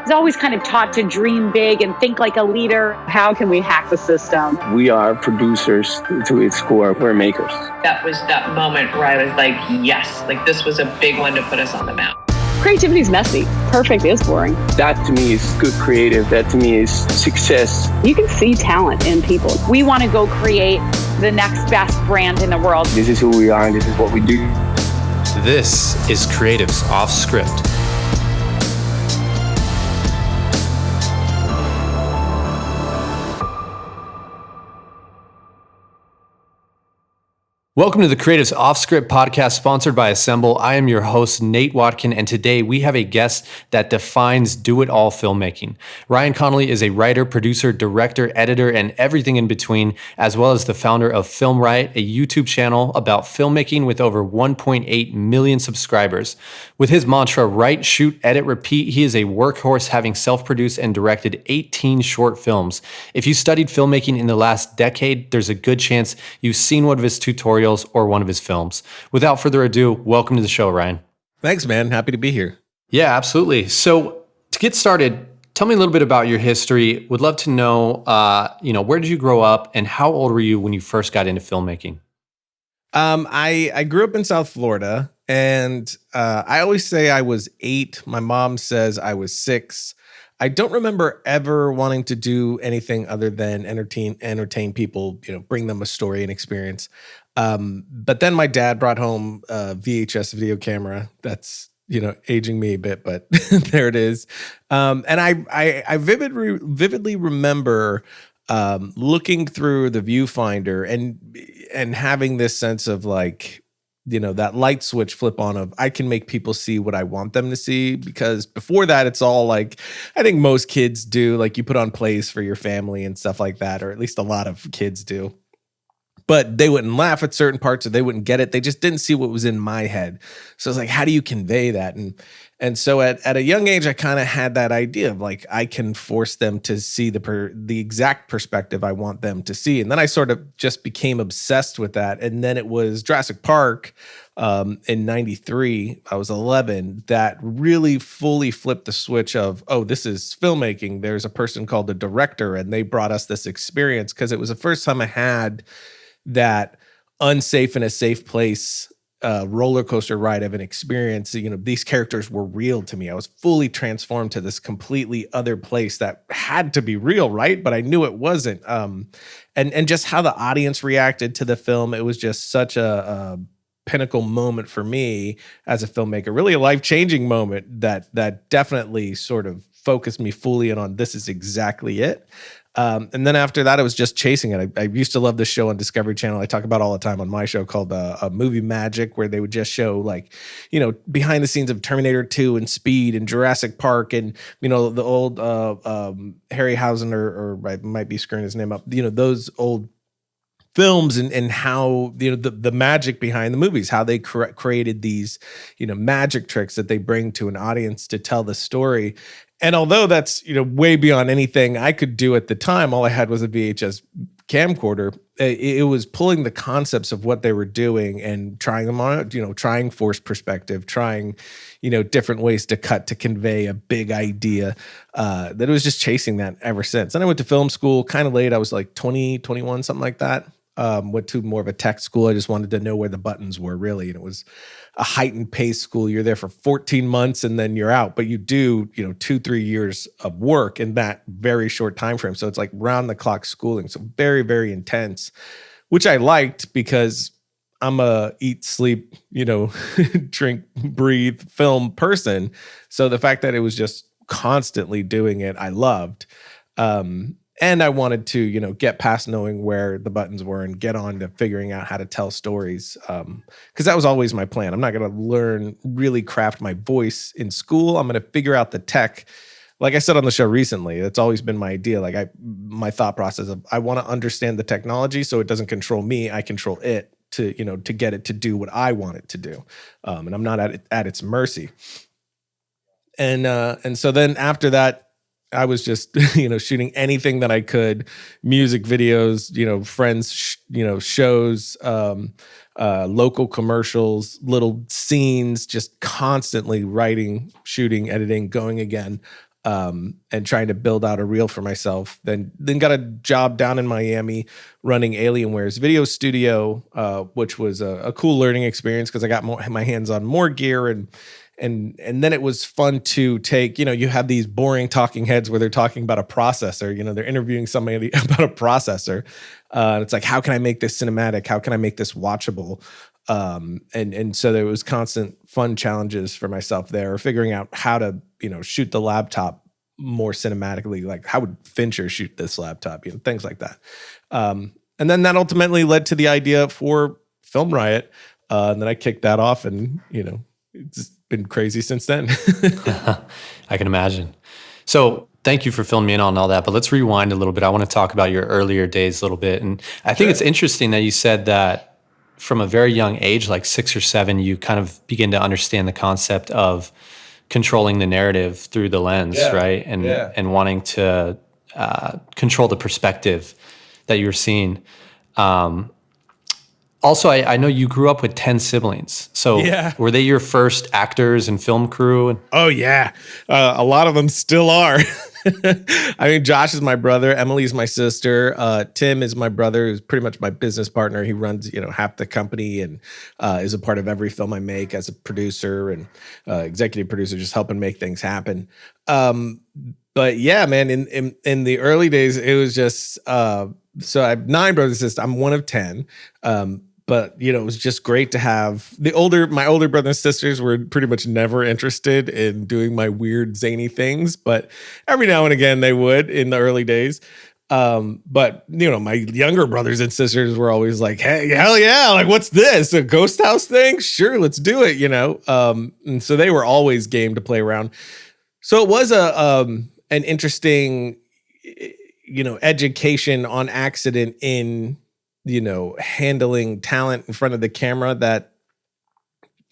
was always kind of taught to dream big and think like a leader. How can we hack the system? We are producers to its core. We're makers. That was that moment where I was like, yes, like this was a big one to put us on the map. Creativity is messy. Perfect is boring. That to me is good creative. That to me is success. You can see talent in people. We want to go create the next best brand in the world. This is who we are and this is what we do. This is Creatives Offscript. Welcome to the Creatives Offscript podcast sponsored by Assemble. I am your host, Nate Watkin, and today we have a guest that defines do-it-all filmmaking. Ryan Connolly is a writer, producer, director, editor, and everything in between, as well as the founder of Film Riot, a YouTube channel about filmmaking with over 1.8 million subscribers. With his mantra, write, shoot, edit, repeat, he is a workhorse, having self-produced and directed 18 short films. If you studied filmmaking in the last decade, there's a good chance you've seen one of his tutorials or one of his films. Without further ado, welcome to the show, Ryan. Thanks, man. Happy to be here. Yeah, absolutely. So to get started, tell me a little bit about your history. Would love to know, where did you grow up and how old were you when you first got into filmmaking? I grew up in South Florida, and I always say I was 8. My mom says I was 6. I don't remember ever wanting to do anything other than entertain people, bring them a story and experience. But then my dad brought home a VHS video camera. That's, aging me a bit, but there it is. And I vividly remember looking through the viewfinder and having this sense of like, that light switch flip on of I can make people see what I want them to see, because before that, it's all like, I think most kids do, like you put on plays for your family and stuff like that, or at least a lot of kids do. But they wouldn't laugh at certain parts or they wouldn't get it. They just didn't see what was in my head. So it's like, how do you convey that? And so at a young age, I kind of had that idea of like, I can force them to see the exact perspective I want them to see. And then I sort of just became obsessed with that. And then it was Jurassic Park in 93, I was 11, that really fully flipped the switch of, oh, this is filmmaking. There's a person called a director, and they brought us this experience, because it was the first time I had that unsafe in a safe place roller coaster ride of an experience. These characters were real to me. I was fully transformed to this completely other place that had to be real, right? But I knew it wasn't. And just how the audience reacted to the film, it was just such a pinnacle moment for me as a filmmaker, really a life-changing moment that definitely sort of focused me fully in on this is exactly it. And then after that, I was just chasing it. I used to love this show on Discovery Channel. I talk about all the time on my show called Movie Magic, where they would just show like, behind the scenes of Terminator 2 and Speed and Jurassic Park and, the old Harryhausen or I might be screwing his name up, those old films and how, the magic behind the movies, how they created these, magic tricks that they bring to an audience to tell the story. And although that's, way beyond anything I could do at the time, all I had was a VHS camcorder. It was pulling the concepts of what they were doing and trying them on, trying forced perspective, trying, different ways to cut to convey a big idea. That it was just chasing that ever since. Then I went to film school kind of late. I was like 20, 21, something like that. Went to more of a tech school. I just wanted to know where the buttons were, really. And it was a heightened pace school. You're there for 14 months and then you're out, but you do, 2-3 years of work in that very short time frame. So it's like round the clock schooling. So very, very intense, which I liked because I'm a eat, sleep, drink, breathe, film person. So the fact that it was just constantly doing it, I loved. And I wanted to, get past knowing where the buttons were and get on to figuring out how to tell stories. Because that was always my plan. I'm not going to really craft my voice in school. I'm going to figure out the tech. Like I said on the show recently, that's always been my idea. Like my thought process of I want to understand the technology so it doesn't control me. I control it to get it to do what I want it to do. And I'm not at its mercy. And so then after that, I was just, shooting anything that I could, music videos, friends, shows, local commercials, little scenes, just constantly writing, shooting, editing, going again. and trying to build out a reel for myself. Then got a job down in Miami running Alienware's video studio, which was a cool learning experience because I got my hands on more gear and then it was fun to take, you have these boring talking heads where they're talking about a processor, they're interviewing somebody about a processor. It's like, how can I make this cinematic? How can I make this watchable? And so there was constant fun challenges for myself there, figuring out how to, shoot the laptop more cinematically. Like, how would Fincher shoot this laptop? Things like that. And then that ultimately led to the idea for Film Riot. And then I kicked that off and, it's been crazy since then. I can imagine. So thank you for filling me in on all that, but let's rewind a little bit. I want to talk about your earlier days a little bit. And I think it's interesting that you said that from a very young age, like 6 or 7, you kind of begin to understand the concept of controlling the narrative through the lens, right? And wanting to control the perspective that you're seeing. Also, I know you grew up with 10 siblings. So were they your first actors and film crew? Oh, yeah. A lot of them still are. I mean, Josh is my brother. Emily's my sister. Tim is my brother, who's pretty much my business partner. He runs, half the company and is a part of every film I make as a producer and executive producer, just helping make things happen. But yeah, man, in the early days, it was just, so I have 9 brothers and sisters. I'm one of 10. But it was just great to have my older brothers and sisters were pretty much never interested in doing my weird zany things, but every now and again they would in the early days. But my younger brothers and sisters were always like, "Hey, hell yeah! Like, what's this? A ghost house thing? Sure, let's do it." And so they were always game to play around. So it was an interesting, education on accident in handling talent in front of the camera that,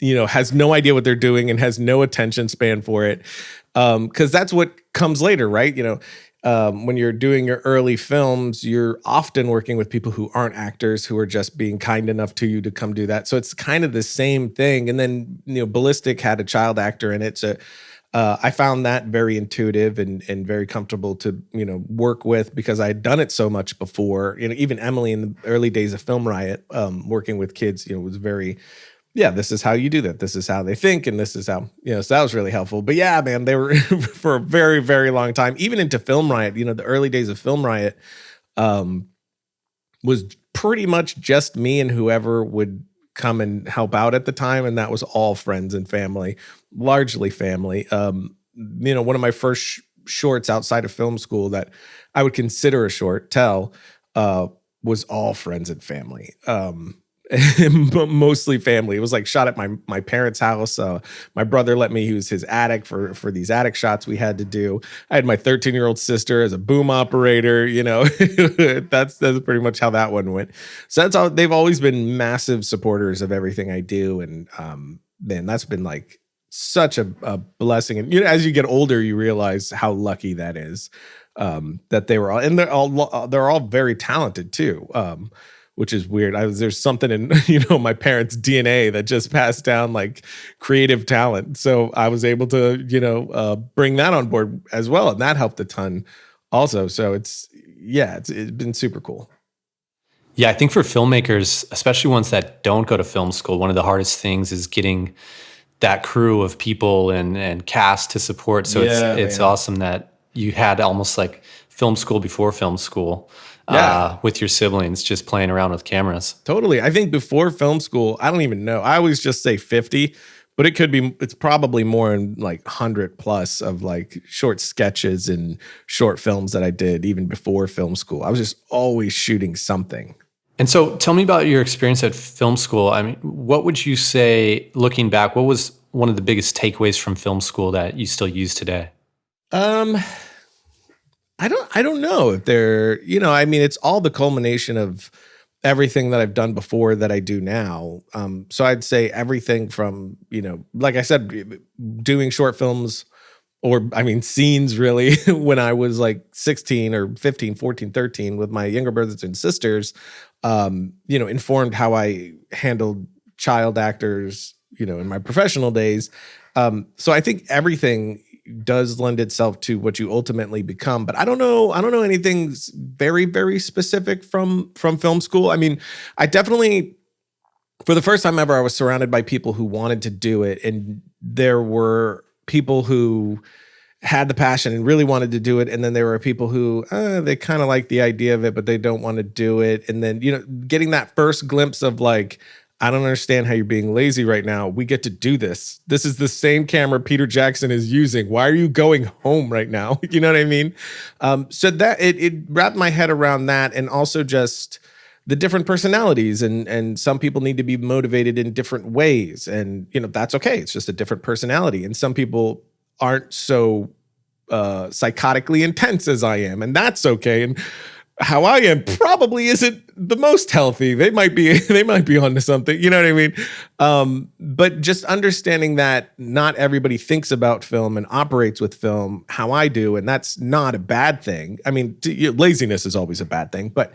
has no idea what they're doing and has no attention span for it. Cause that's what comes later, right? When you're doing your early films, you're often working with people who aren't actors, who are just being kind enough to you to come do that. So it's kind of the same thing. And then, Ballistic had a child actor in it. So I found that very intuitive and very comfortable to, work with because I had done it so much before. Even Emily in the early days of Film Riot, working with kids, was very, this is how you do that. This is how they think. And this is how, so that was really helpful. But yeah, man, they were for a very, very long time, even into Film Riot, the early days of Film Riot was pretty much just me and whoever would come and help out at the time, and that was all friends and family, largely family. One of my first shorts outside of film school that I would consider a short, was all friends and family. Mostly family. It was like shot at my parents' house. My brother let me use his attic for these attic shots we had to do. I had my 13-year-old sister as a boom operator. That's pretty much how that one went. So that's all. They've always been massive supporters of everything I do, and man, that's been like such a blessing. And as you get older, you realize how lucky that is. That they were all, and they're all very talented too. Which is weird. There's something in, my parents' DNA that just passed down like creative talent. So I was able to, bring that on board as well. And that helped a ton also. So it's been super cool. Yeah, I think for filmmakers, especially ones that don't go to film school, one of the hardest things is getting that crew of people and cast to support. So it's awesome that you had almost like film school before film school. With your siblings just playing around with cameras. Totally. I think before film school, I don't even know. I always just say 50, but it's probably more in like 100 plus of like short sketches and short films that I did even before film school. I was just always shooting something. And so tell me about your experience at film school. I mean, what would you say, looking back, what was one of the biggest takeaways from film school that you still use today? I don't know if they're, it's all the culmination of everything that I've done before that I do now. So I'd say everything from, like I said, doing short films scenes really when I was like 16 or 15, 14, 13 with my younger brothers and sisters, informed how I handled child actors, in my professional days. So I think everything does lend itself to what you ultimately become. But I don't know anything very, very specific from film school. I mean, I definitely, for the first time ever, I was surrounded by people who wanted to do it. And there were people who had the passion and really wanted to do it. And then there were people who, they kind of like the idea of it, but they don't want to do it. And then, getting that first glimpse of like, I don't understand how you're being lazy right now. We get to do this. This is the same camera Peter Jackson is using. Why are you going home right now? You know what I mean? So that it wrapped my head around that, and also just the different personalities, and some people need to be motivated in different ways, and that's okay. It's just a different personality, and some people aren't so psychotically intense as I am, and that's okay. And how I am probably isn't the most healthy. They might be onto something. You know what I mean? But just understanding that not everybody thinks about film and operates with film how I do, and that's not a bad thing. I mean, laziness is always a bad thing, but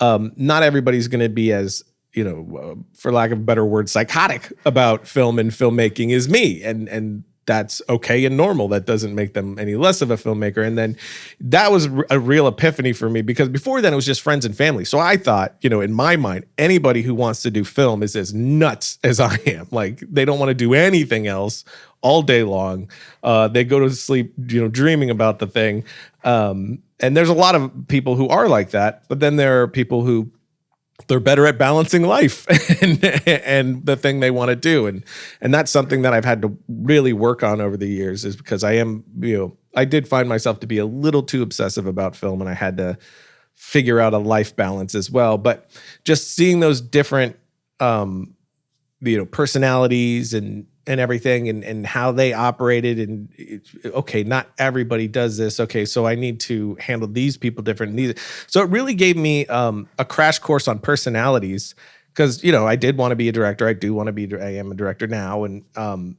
not everybody's going to be as, for lack of a better word, psychotic about film and filmmaking as me, and that's okay and normal. That doesn't make them any less of a filmmaker. And then that was a real epiphany for me, because before then it was just friends and family. So I thought, in my mind, anybody who wants to do film is as nuts as I am. Like, they don't want to do anything else all day long. They go to sleep, dreaming about the thing. And there's a lot of people who are like that, but then there are people who they're better at balancing life and the thing they want to do. And that's something that I've had to really work on over the years, is because I am, I did find myself to be a little too obsessive about film, and I had to figure out a life balance as well. But just seeing those different, personalities and everything, and how they operated, and okay, not everybody does this. Okay, so I need to handle these people different. So it really gave me a crash course on personalities, because I did want to be a director. I am a director now, and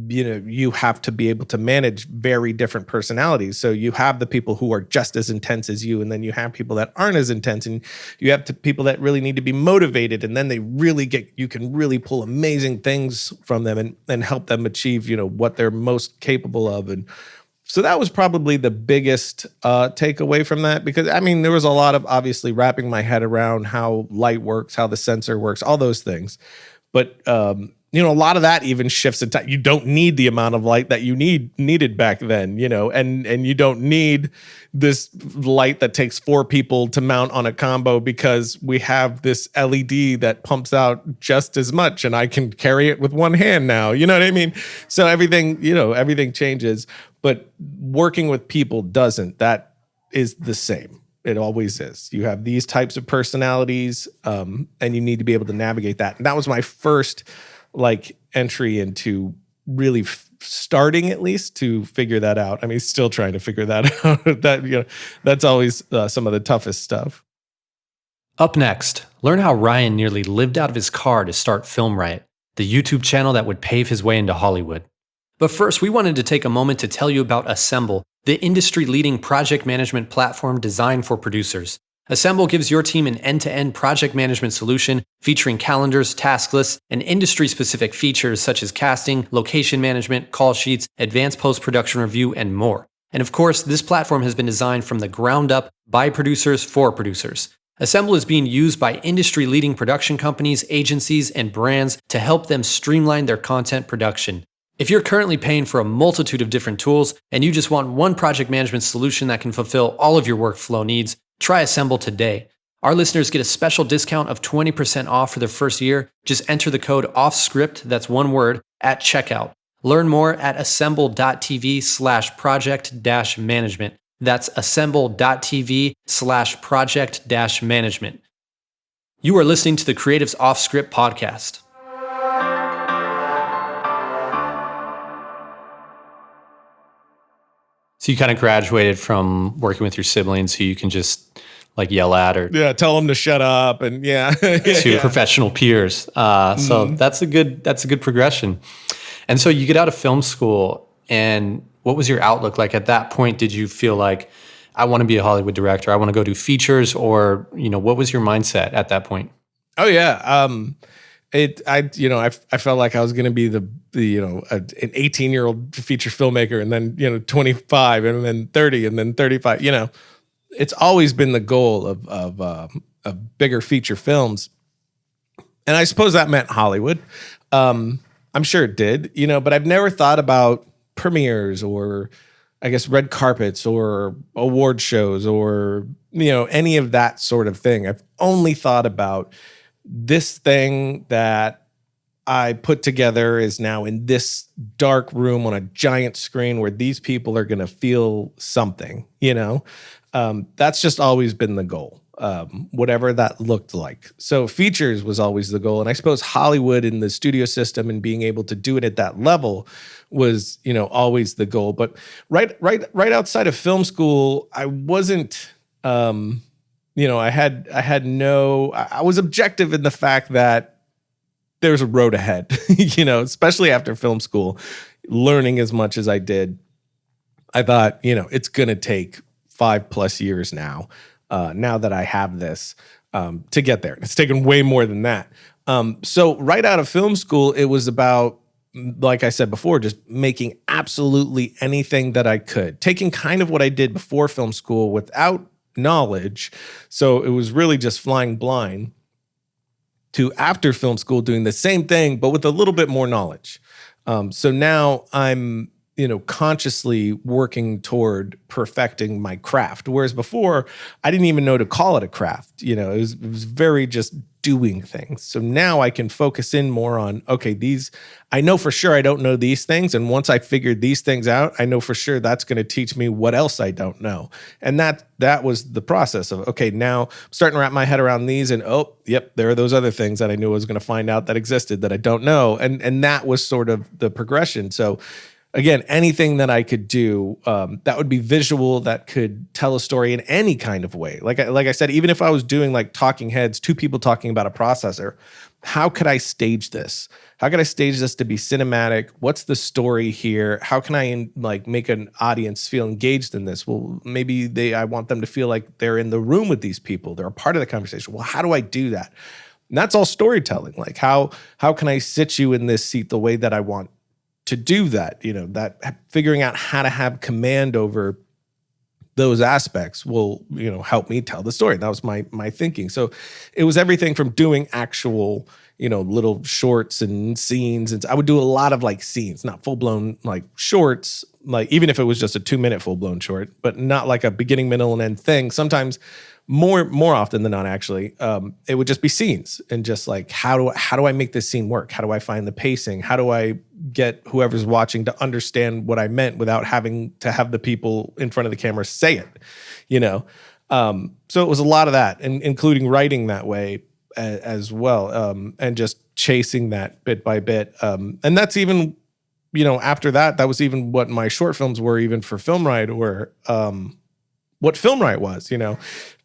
you have to be able to manage very different personalities. So you have the people who are just as intense as you, and then you have people that aren't as intense, and you have people that really need to be motivated, and then you can really pull amazing things from them and help them achieve, what they're most capable of. And so that was probably the biggest takeaway from that, because there was a lot of obviously wrapping my head around how light works, how the sensor works, all those things. But a lot of that even shifts in time. You don't need the amount of light that you needed back then, and you don't need this light that takes 4 people to mount on a combo, because we have this LED that pumps out just as much, and I can carry it with one hand now. You know what I mean? So everything changes, but working with people doesn't. That is the same. It always is. You have these types of personalities, and you need to be able to navigate that. And that was my first entry into really starting, at least, to figure that out. Still trying to figure that out. That's always some of the toughest stuff. Up next, learn how Ryan nearly lived out of his car to start Film Riot, the YouTube channel that would pave his way into Hollywood. But first, we wanted to take a moment to tell you about Assemble, the industry-leading project management platform designed for producers. Assemble gives your team an end-to-end project management solution featuring calendars, task lists, and industry-specific features such as casting, location management, call sheets, advanced post-production review, and more. And of course, this platform has been designed from the ground up by producers for producers. Assemble is being used by industry-leading production companies, agencies, and brands to help them streamline their content production. If you're currently paying for a multitude of different tools and you just want one project management solution that can fulfill all of your workflow needs, try Assemble today. Our listeners get a special discount of 20% off for their first year. Just enter the code Offscript, that's one word, at checkout. Learn more at assemble.tv/project-management. That's assemble.tv/project-management. You are listening to the Creatives Offscript podcast. So you kind of graduated from working with your siblings who you can just yell at or tell them to shut up, and to professional peers. So that's a good progression. And so you get out of film school, and what was your outlook like at that point? Did you feel like, I want to be a Hollywood director, I want to go do features, or what was your mindset at that point? Oh yeah. I felt like I was going to be an 18-year-old feature filmmaker, and then 25, and then 30, and then 35. It's always been the goal of bigger feature films, and I suppose that meant Hollywood. I'm sure it did, but I've never thought about premieres or, I guess, red carpets or award shows or any of that sort of thing. I've only thought about this thing that I put together is now in this dark room on a giant screen where these people are going to feel something, that's just always been the goal, whatever that looked like. So features was always the goal. And I suppose Hollywood and the studio system and being able to do it at that level was, always the goal. But right outside of film school, I wasn't, I was objective in the fact that there's a road ahead, especially after film school, learning as much as I did. I thought, it's going to take 5+ years now that I have this, to get there. It's taken way more than that. So right out of film school, it was about, like I said before, just making absolutely anything that I could, taking kind of what I did before film school without knowledge. So it was really just flying blind, to after film school doing the same thing, but with a little bit more knowledge. So now I'm, consciously working toward perfecting my craft. Whereas before, I didn't even know to call it a craft. It was very just doing things. So now I can focus in more on, okay, I know for sure I don't know these things. And once I figured these things out, I know for sure that's going to teach me what else I don't know. And that was the process of, okay, now I'm starting to wrap my head around these, and oh, yep, there are those other things that I knew I was going to find out that existed that I don't know. And that was sort of the progression. So again, anything that I could do that would be visual, that could tell a story in any kind of way. Like I said, even if I was doing like talking heads, two people talking about a processor, how could I stage this? How could I stage this to be cinematic? What's the story here? How can I make an audience feel engaged in this? Well, maybe I want them to feel like they're in the room with these people. They're a part of the conversation. Well, how do I do that? And that's all storytelling. Like how can I sit you in this seat the way that I want to do that? That figuring out how to have command over those aspects will, help me tell the story. That was my thinking. So it was everything from doing actual, little shorts and scenes. And I would do a lot of like scenes, not full blown like shorts, like even if it was just a 2-minute full blown short, but not like a beginning, middle, and end thing. Sometimes more often than not, actually, it would just be scenes, and just like, how do I make this scene work? How do I find the pacing? How do I get whoever's watching to understand what I meant without having to have the people in front of the camera say it, So it was a lot of that, and including writing that way as well, and just chasing that bit by bit. And that's even, after that was even what my short films were, even for Film Riot, or what Film Riot was.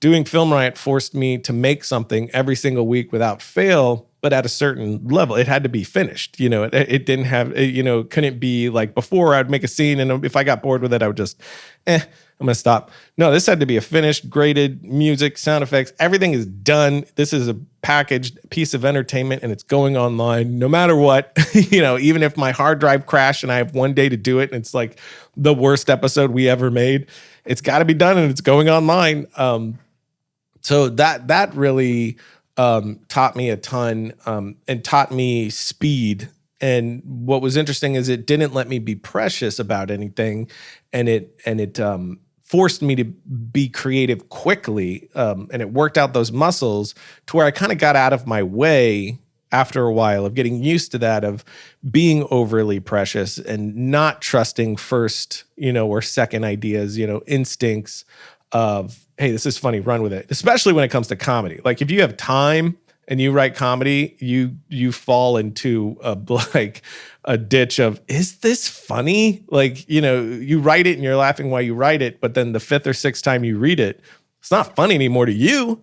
Doing Film Riot forced me to make something every single week without fail, but at a certain level. It had to be finished. It didn't have, couldn't be like before. I'd make a scene, and if I got bored with it, I would just, I'm going to stop. No, this had to be a finished, graded music, sound effects. Everything is done. This is a packaged piece of entertainment, and it's going online no matter what. Even if my hard drive crashed and I have one day to do it, and it's like the worst episode we ever made, it's got to be done, and it's going online. So that really taught me a ton, and taught me speed. And what was interesting is it didn't let me be precious about anything, and it forced me to be creative quickly, and it worked out those muscles to where I kind of got out of my way after a while of getting used to that, of being overly precious and not trusting first, or second ideas, instincts of, hey, this is funny, run with it. Especially when it comes to comedy. Like if you have time and you write comedy, you fall into a ditch of, is this funny? Like, you write it and you're laughing while you write it, but then the 5th or 6th time you read it, it's not funny anymore to you,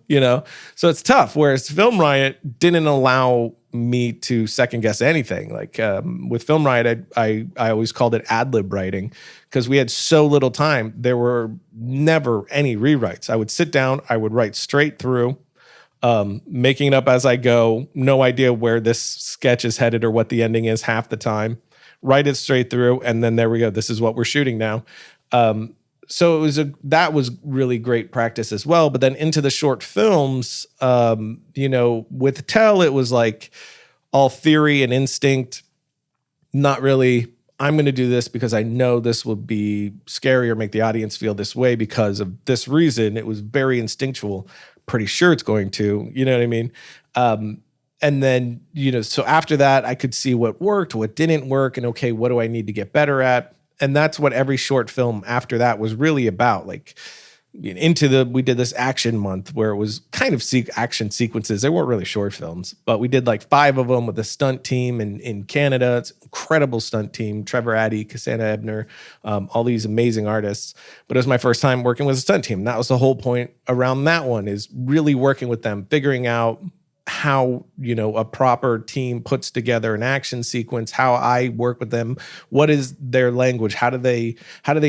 So it's tough. Whereas Film Riot didn't allow me to second guess anything. Like with Film Riot, I always called it ad-lib writing, because we had so little time. There were never any rewrites. I would sit down, I would write straight through. making it up as I go, no idea where this sketch is headed or what the ending is half the time, write it straight through, and then there we go. This is what we're shooting now. So that was really great practice as well. But then into the short films, with Tell, it was like all theory and instinct, not really, I'm going to do this because I know this will be scary or make the audience feel this way because of this reason. It was very instinctual. Pretty sure it's going to, you know what I mean? And then, so after that, I could see what worked, what didn't work, and okay, what do I need to get better at? And that's what every short film after that was really about. Like we did this action month where it was kind of action sequences. They weren't really short films, but we did like 5 of them with a stunt team in Canada. It's an incredible stunt team. Trevor Addy, Cassandra Ebner, all these amazing artists. But it was my first time working with a stunt team. That was the whole point around that one, is really working with them, figuring out how a proper team puts together an action sequence, how I work with them, what is their language, how do they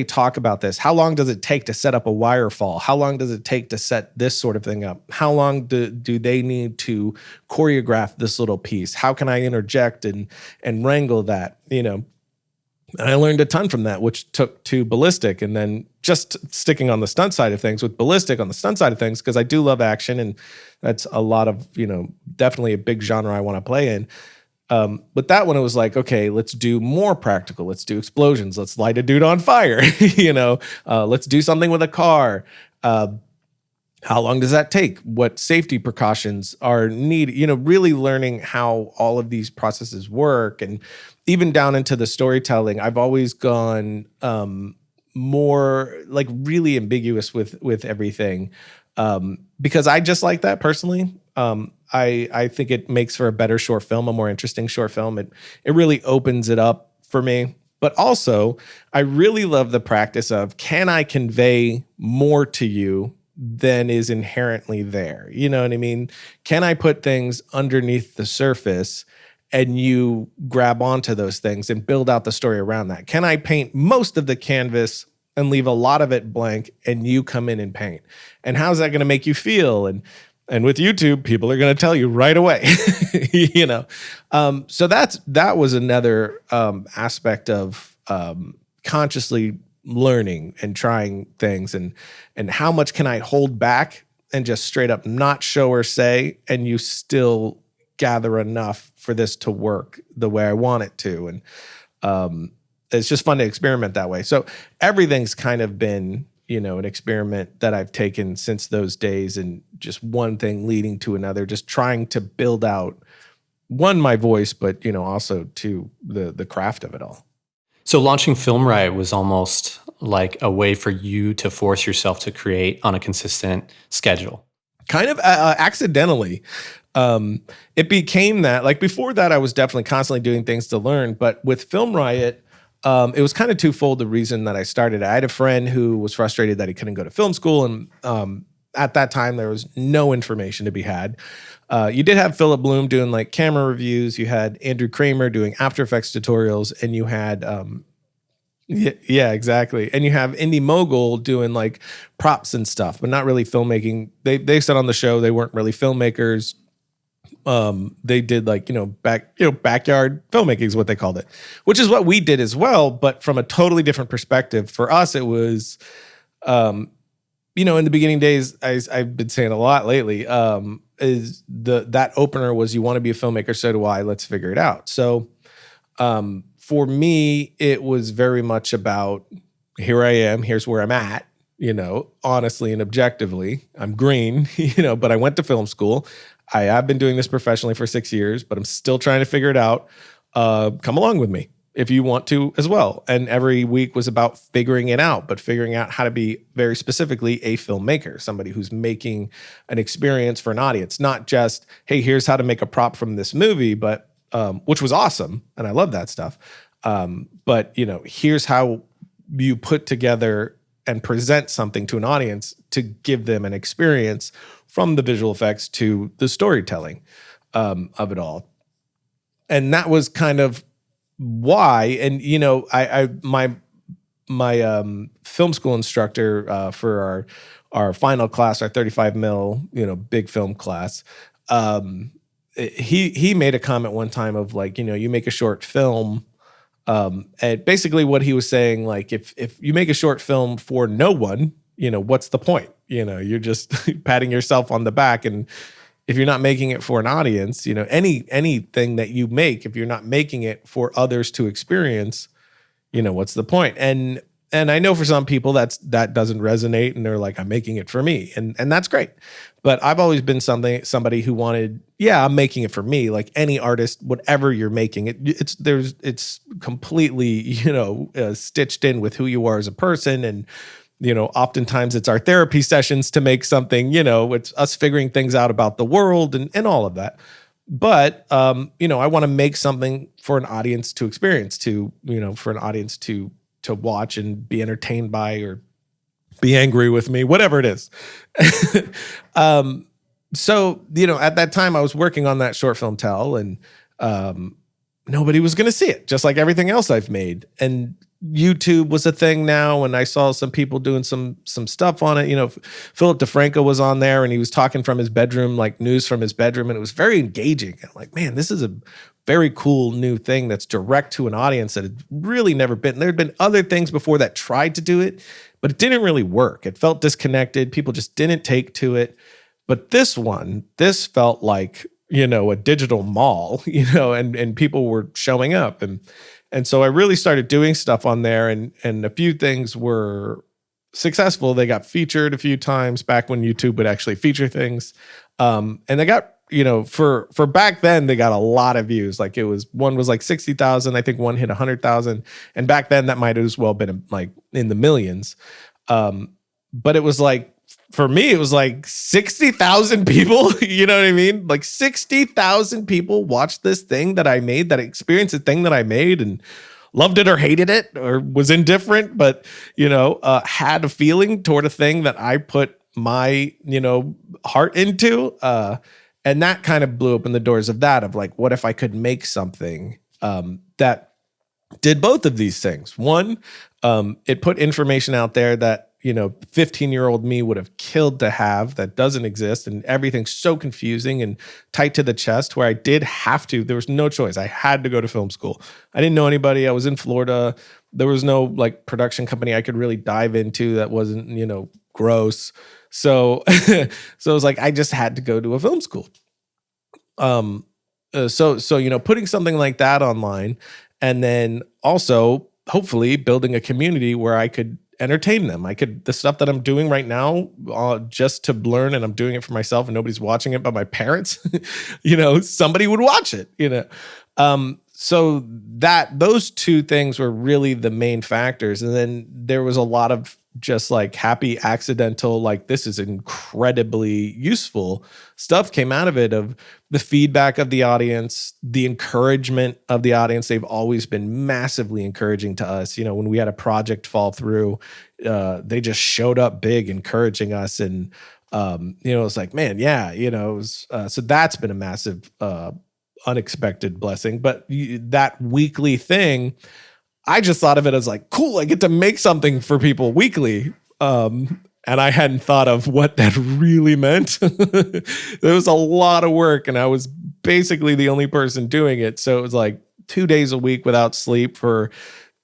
talk about this, how long does it take to set up a wire fall, how long does it take to set this sort of thing up, how long do they need to choreograph this little piece, how can I interject and wrangle that, And I learned a ton from that, which took to Ballistic. And then just sticking on the stunt side of things with Ballistic on the stunt side of things, because I do love action and that's a lot of, definitely a big genre I want to play in. But that one, it was like, okay, let's do more practical. Let's do explosions. Let's light a dude on fire. Let's do something with a car. How long does that take? What safety precautions are needed? Really learning how all of these processes work. And even down into the storytelling, I've always gone more like really ambiguous with everything because I just like that personally. I think it makes for a better short film, a more interesting short film. It really opens it up for me. But also, I really love the practice of, can I convey more to you than is inherently there? You know what I mean? Can I put things underneath the surface and you grab onto those things and build out the story around that? Can I paint most of the canvas and leave a lot of it blank and you come in and paint? And how's that going to make you feel? And with YouTube, people are going to tell you right away, So that was another aspect of consciously learning and trying things, and how much can I hold back and just straight up not show or say, and you still gather enough for this to work the way I want it to. And it's just fun to experiment that way. So everything's kind of been, an experiment that I've taken since those days, and just one thing leading to another, just trying to build out my voice, but, also to the craft of it all. So launching Film Riot was almost like a way for you to force yourself to create on a consistent schedule. Kind of accidentally. It became that. Like before that, I was definitely constantly doing things to learn. But with Film Riot, it was kind of twofold the reason that I started. I had a friend who was frustrated that he couldn't go to film school. And at that time, there was no information to be had. You did have Philip Bloom doing like camera reviews. You had Andrew Kramer doing After Effects tutorials, and you had, yeah, exactly. And you have Indie Mogul doing like props and stuff, but not really filmmaking. They said on the show they weren't really filmmakers. They did like, backyard filmmaking is what they called it, which is what we did as well, but from a totally different perspective. For us, it was, in the beginning days, I've been saying a lot lately, is that opener was, you want to be a filmmaker, so do I, let's figure it out. So for me, it was very much about, here I am, here's where I'm at, honestly and objectively. I'm green, but I went to film school. I have been doing this professionally for 6 years, but I'm still trying to figure it out. Come along with me if you want to as well. And every week was about figuring it out, but figuring out how to be very specifically a filmmaker, somebody who's making an experience for an audience, not just, hey, here's how to make a prop from this movie, but which was awesome. And I love that stuff. But, here's how you put together and present something to an audience to give them an experience, from the visual effects to the storytelling of it all. And that was kind of why. And, my film school instructor for our final class, our 35 mil, big film class. He made a comment one time of like, you make a short film. And basically what he was saying, like, if you make a short film for no one, what's the point? You're just patting yourself on the back. And if you're not making it for an audience, anything that you make, if you're not making it for others to experience, what's the point? And I know for some people that doesn't resonate, and they're like, I'm making it for me. And that's great. But I've always been somebody who wanted, I'm making it for me. Like any artist, whatever you're making, it's completely, stitched in with who you are as a person. And, oftentimes it's our therapy sessions to make something, it's us figuring things out about the world and all of that. But, I want to make something for an audience to experience, for an audience to watch and be entertained by, or be angry with me, whatever it is. So, at that time I was working on that short film Tell, and nobody was going to see it, just like everything else I've made. And YouTube was a thing now, and I saw some people doing some stuff on it. Philip DeFranco was on there, and he was talking from his bedroom, like news from his bedroom, and it was very engaging. I'm like, man, this is a very cool new thing that's direct to an audience that had really never been. There had been other things before that tried to do it, but it didn't really work. It felt disconnected. People just didn't take to it. But this felt like, a digital mall, and people were showing up. And so I really started doing stuff on there, and a few things were successful. They got featured a few times back when YouTube would actually feature things. And they got, for back then, they got a lot of views. Like one was like 60,000. I think one hit 100,000. And back then that might as well been like in the millions. But it was like, for me, it was like 60,000 people, you know what I mean? Like 60,000 people watched this thing that I made, that experienced the thing that I made, and loved it or hated it or was indifferent, but, had a feeling toward a thing that I put my, heart into. And that kind of blew open the doors of that, of like, what if I could make something that did both of these things? One, it put information out there that, 15-year-old me would have killed to have, that doesn't exist, and everything's so confusing and tight to the chest, where I did have to, there was no choice. I had to go to film school. I didn't know anybody. I was in Florida. There was no like production company I could really dive into that wasn't, gross. So, so it was like, I just had to go to a film school. So, putting something like that online, and then also hopefully building a community where I could entertain them. The stuff that I'm doing right now, just to learn, and I'm doing it for myself, and nobody's watching it but my parents, somebody would watch it, so those two things were really the main factors. And then there was a lot of just like happy accidental, like, this is incredibly useful stuff came out of it, of the feedback of the audience, the encouragement of the audience. They've always been massively encouraging to us. When we had a project fall through, they just showed up big, encouraging us. And, it's like, man, yeah, so that's been a massive, unexpected blessing. But that weekly thing, I just thought of it as like, cool, I get to make something for people weekly. And I hadn't thought of what that really meant. There was a lot of work, and I was basically the only person doing it. So it was like 2 days a week without sleep for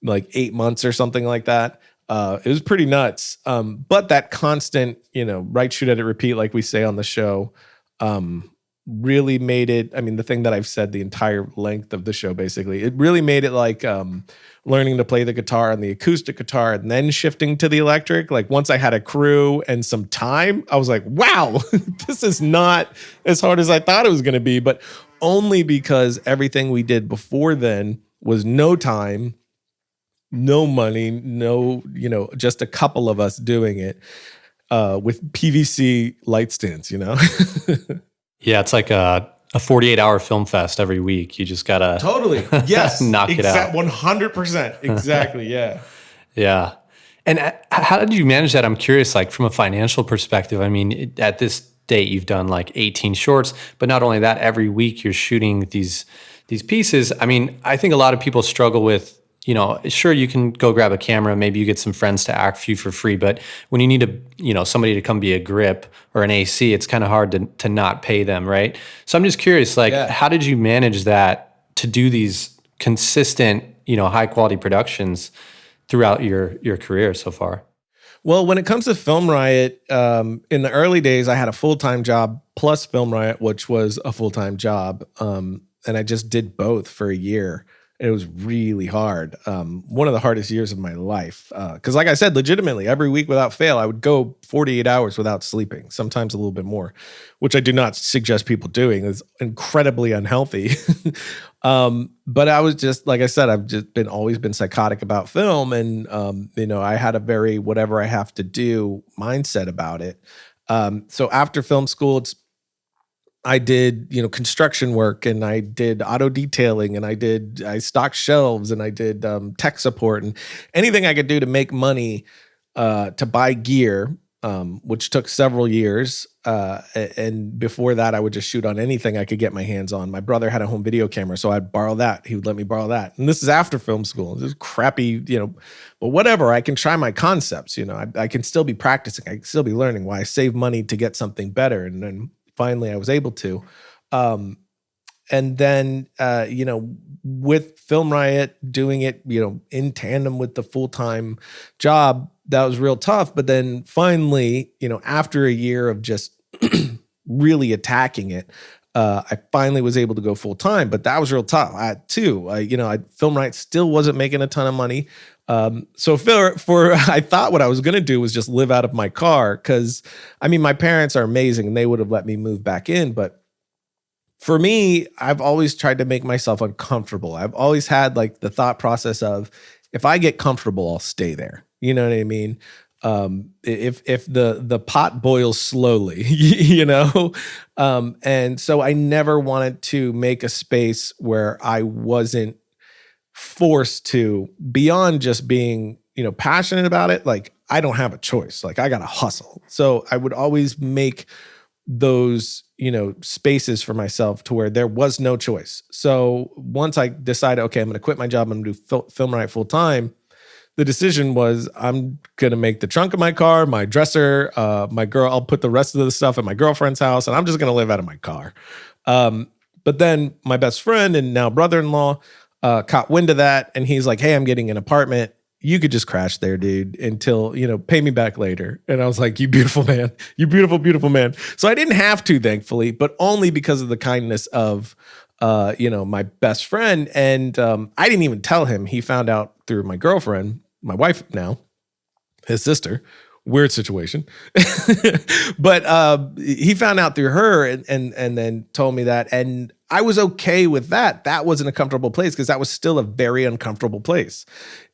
like 8 months or something like that. It was pretty nuts. But that constant, write, shoot, edit, repeat, like we say on the show, really made it, the thing that I've said the entire length of the show, basically, it really made it like learning to play the guitar on the acoustic guitar and then shifting to the electric. Like once I had a crew and some time, I was like, wow, this is not as hard as I thought it was going to be, but only because everything we did before then was no time, no money, no, just a couple of us doing it with PVC light stands, Yeah, it's like a 48-hour film fest every week. You just gotta totally, yes, knock it out. 100%, exactly, yeah, yeah. And how did you manage that? I'm curious, like from a financial perspective. At this date, you've done like 18 shorts, but not only that, every week you're shooting these pieces. I think a lot of people struggle with sure, you can go grab a camera, maybe you get some friends to act for you for free, but when you need somebody to come be a grip or an AC, it's kind of hard to not pay them, right? So I'm just curious, like, how did you manage that to do these consistent, high quality productions throughout your career so far? Well, when it comes to Film Riot, in the early days, I had a full-time job plus Film Riot, which was a full-time job. And I just did both for a year. It was really hard. One of the hardest years of my life. Because like I said, legitimately, every week without fail, I would go 48 hours without sleeping, sometimes a little bit more, which I do not suggest people doing. It's incredibly unhealthy. But I was just, like I said, I've just always been psychotic about film. And, I had a very whatever I have to do mindset about it. So after film school, I did, construction work, and I did auto detailing, and I stocked shelves, and I did tech support, and anything I could do to make money to buy gear, which took several years. And before that, I would just shoot on anything I could get my hands on. My brother had a home video camera, so I'd borrow that. He would let me borrow that. And this is after film school. This is crappy, but whatever. I can try my concepts. I can still be practicing. I can still be learning. Why I save money to get something better, and then finally I was able to. And then, with Film Riot, doing it, in tandem with the full-time job, that was real tough. But then finally, after a year of just really attacking it, I finally was able to go full-time, but that was real tough. Film Riot still wasn't making a ton of money. So I thought what I was going to do was just live out of my car. Cause my parents are amazing and they would have let me move back in. But for me, I've always tried to make myself uncomfortable. I've always had like the thought process of, if I get comfortable, I'll stay there. You know what I mean? If the pot boils slowly, and so I never wanted to make a space where I wasn't forced to, beyond just being, passionate about it. Like, I don't have a choice. Like, I got to hustle. So I would always make those, spaces for myself to where there was no choice. So once I decided, okay, I'm going to quit my job, I'm going to do Film Riot full time, the decision was, I'm going to make the trunk of my car, my dresser, I'll put the rest of the stuff at my girlfriend's house, and I'm just going to live out of my car. But then my best friend and now brother-in-law caught wind of that, and he's like, hey, I'm getting an apartment. You could just crash there, dude, until, pay me back later. And I was like, you beautiful man, you beautiful, beautiful man. So I didn't have to, thankfully, but only because of the kindness of, my best friend. And I didn't even tell him. He found out through my girlfriend, my wife now, his sister. Weird situation. But he found out through her and then told me that. And I was okay with that. That wasn't a comfortable place because that was still a very uncomfortable place.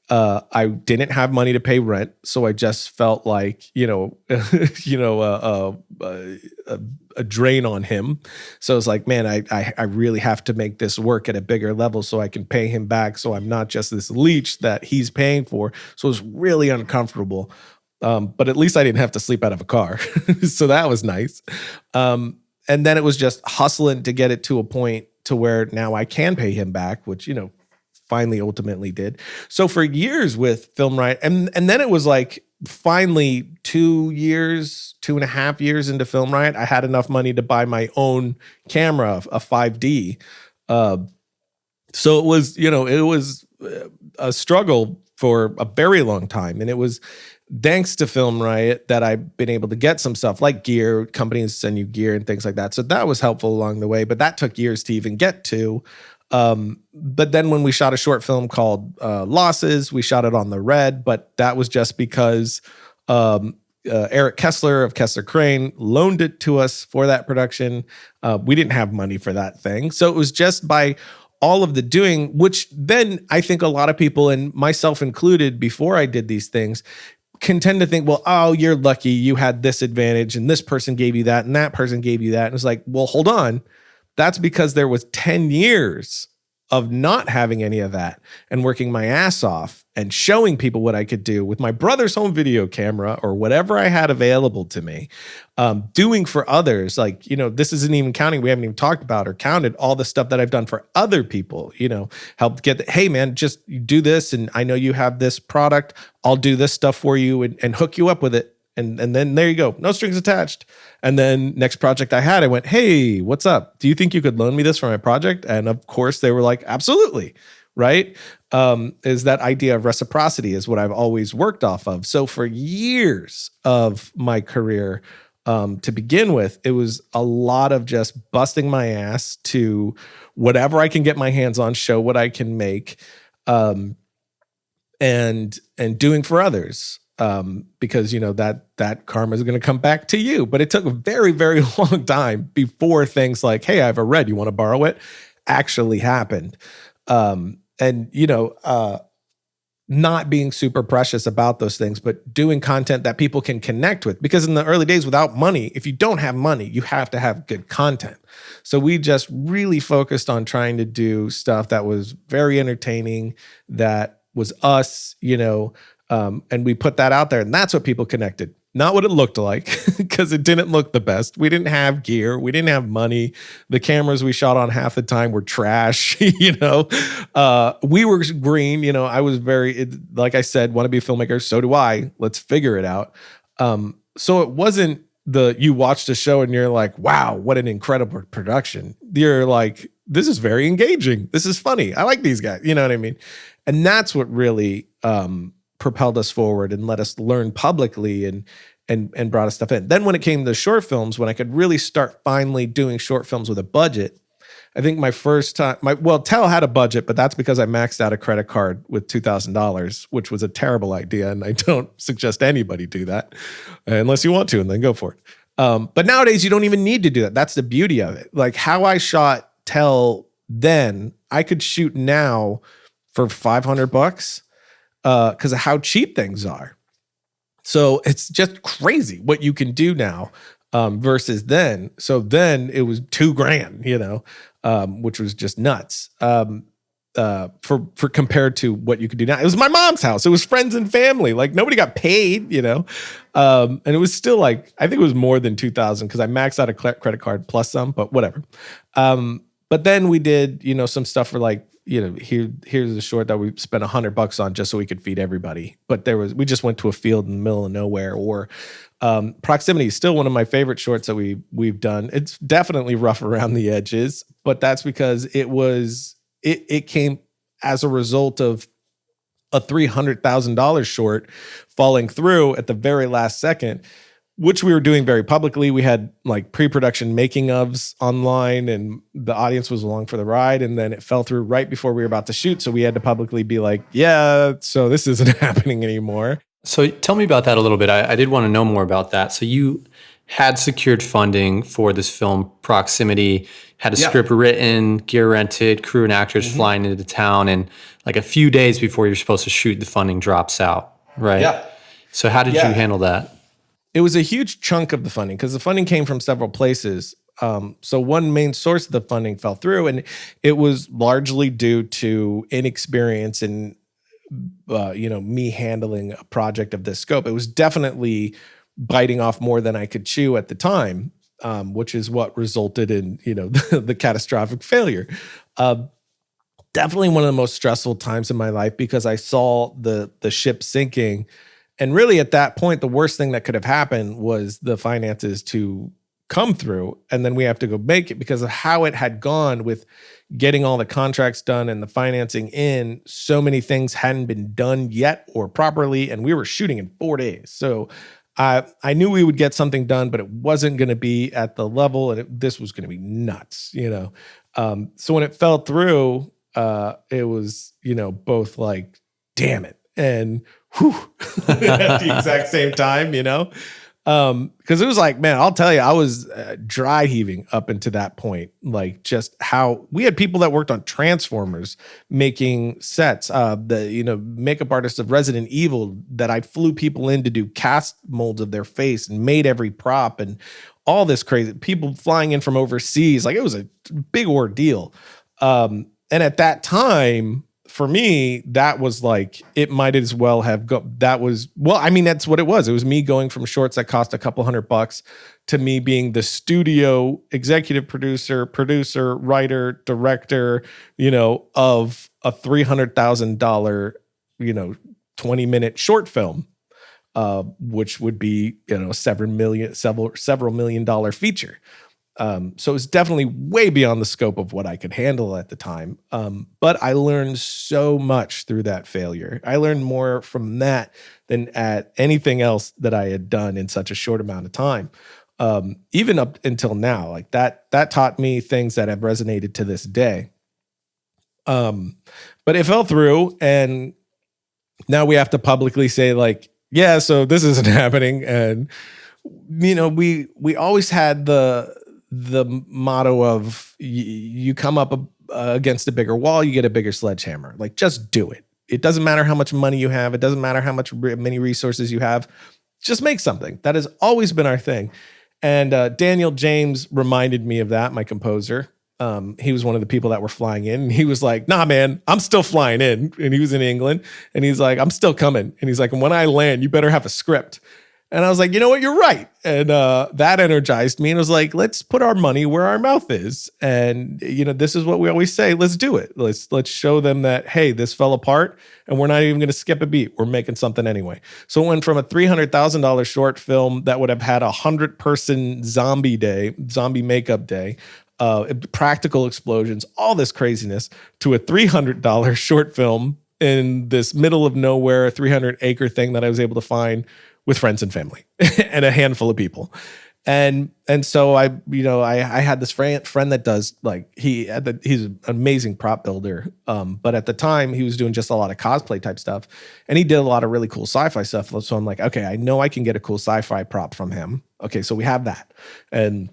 I didn't have money to pay rent, so I just felt like, a drain on him. So it's like, man, I really have to make this work at a bigger level so I can pay him back. So I'm not just this leech that he's paying for. So it's really uncomfortable. But at least I didn't have to sleep out of a car. So that was nice. And then it was just hustling to get it to a point to where now I can pay him back, which, finally ultimately did. So for years with Film Riot, and then it was like finally 2.5 years into Film Riot, I had enough money to buy my own camera, a 5D. So it was a struggle for a very long time. And it was thanks to Film Riot that I've been able to get some stuff like gear. Companies send you gear and things like that. So that was helpful along the way, but that took years to even get to. But then when we shot a short film called Losses, we shot it on the Red, but that was just because Eric Kessler of Kessler Crane loaned it to us for that production. We didn't have money for that thing. So it was just by all of the doing, which then I think a lot of people, and myself included before I did these things, can tend to think, well, oh, you're lucky. You had this advantage and this person gave you that and that person gave you that. And it's like, well, hold on. That's because there was 10 years of not having any of that and working my ass off and showing people what I could do with my brother's home video camera or whatever I had available to me, doing for others. Like, this isn't even counting, we haven't even talked about or counted all the stuff that I've done for other people, helped get hey man, just do this. And I know you have this product. I'll do this stuff for you and hook you up with it. And then there you go. No strings attached. And then next project I had, I went, hey, what's up? Do you think you could loan me this for my project? And of course they were like, absolutely. Right. Is that idea of reciprocity is what I've always worked off of. So for years of my career, to begin with, it was a lot of just busting my ass to whatever I can get my hands on, show what I can make, and doing for others. Because that karma is going to come back to you. But it took a very, very long time before things like, hey, I have a red, you want to borrow it, actually happened. Not being super precious about those things, but doing content that people can connect with. Because in the early days without money, if you don't have money, you have to have good content. So we just really focused on trying to do stuff that was very entertaining, that was us, and we put that out there, and that's what people connected. Not what it looked like, because it didn't look the best. We didn't have gear. We didn't have money. The cameras we shot on half the time were trash. We were green. I was like I said, want to be a filmmaker. So do I. Let's figure it out. So it wasn't you watched a show and you're like, wow, what an incredible production. You're like, this is very engaging. This is funny. I like these guys. You know what I mean? And that's what really propelled us forward and let us learn publicly and brought us stuff in. Then when it came to short films, when I could really start finally doing short films with a budget, I think my first time, Tell had a budget, but that's because I maxed out a credit card with $2,000, which was a terrible idea. And I don't suggest anybody do that unless you want to, and then go for it. But nowadays you don't even need to do that. That's the beauty of it. Like how I shot Tell then, I could shoot now for $500 because of how cheap things are. So it's just crazy what you can do now versus then. So then it was $2,000, which was just nuts for compared to what you could do now. It was my mom's house. It was friends and family. Like nobody got paid, and it was still like, I think it was more than 2,000 because I maxed out a credit card plus some, but whatever. But then we did, some stuff for like, here's a short that we spent $100 on just so we could feed everybody. But we just went to a field in the middle of nowhere. Or Proximity is still one of my favorite shorts that we've done. It's definitely rough around the edges, but that's because it came as a result of a $300,000 short falling through at the very last second, which we were doing very publicly. We had like pre-production making ofs online and the audience was along for the ride. And then it fell through right before we were about to shoot. So we had to publicly be like, yeah, so this isn't happening anymore. So tell me about that a little bit. I did want to know more about that. So you had secured funding for this film Proximity, had a script written, gear rented, crew and actors flying into town. And like a few days before you're supposed to shoot, the funding drops out, right? Yeah. So how did you handle that? It was a huge chunk of the funding because the funding came from several places. So one main source of the funding fell through, and it was largely due to inexperience in, me handling a project of this scope. It was definitely biting off more than I could chew at the time, which is what resulted in, the catastrophic failure. Definitely one of the most stressful times in my life because I saw the ship sinking. And really at that point, the worst thing that could have happened was the finances to come through. And then we have to go make it because of how it had gone with getting all the contracts done and the financing in. So many things hadn't been done yet or properly. And we were shooting in 4 days. So I knew we would get something done, but it wasn't going to be at the level. And this was going to be nuts, So when it fell through, it was, both like, damn it. And whew, at the exact same time, because it was like, man, I'll tell you, I was dry heaving up into that point. Like just how we had people that worked on Transformers making sets, the makeup artists of Resident Evil that I flew people in to do cast molds of their face and made every prop and all this crazy people flying in from overseas. Like it was a big ordeal. And at that time, for me, that was like, it might as well have that's what it was. It was me going from shorts that cost a couple $100 to me being the studio executive producer, writer, director, of a $300,000, 20-minute short film, which would be, several $1 million feature. So it's definitely way beyond the scope of what I could handle at the time. But I learned so much through that failure. I learned more from that than at anything else that I had done in such a short amount of time. Even up until now, like that taught me things that have resonated to this day. But it fell through, and now we have to publicly say, like, yeah, so this isn't happening. And we always had the motto of you come up against a bigger wall, you get a bigger sledgehammer. Like, just do it. It doesn't matter how much money you have. It doesn't matter how many resources you have. Just make something. That has always been our thing. And Daniel James reminded me of that, my composer. He was one of the people that were flying in, and he was like, nah, man, I'm still flying in. And he was in England, and he's like, I'm still coming. And he's like, and when I land, you better have a script. And I was like, you know what? You're right. And that energized me. And I was like, let's put our money where our mouth is. And, this is what we always say. Let's do it. Let's show them that, hey, this fell apart and we're not even going to skip a beat. We're making something anyway. So it went from a $300,000 short film that would have had 100-person zombie makeup day, practical explosions, all this craziness, to a $300 short film in this middle of nowhere, 300-acre thing that I was able to find with friends and family and a handful of people. And so I had this friend that does, like, he's an amazing prop builder. But at the time he was doing just a lot of cosplay type stuff, and he did a lot of really cool sci-fi stuff. So I'm like, okay, I know I can get a cool sci-fi prop from him. Okay. So we have that. And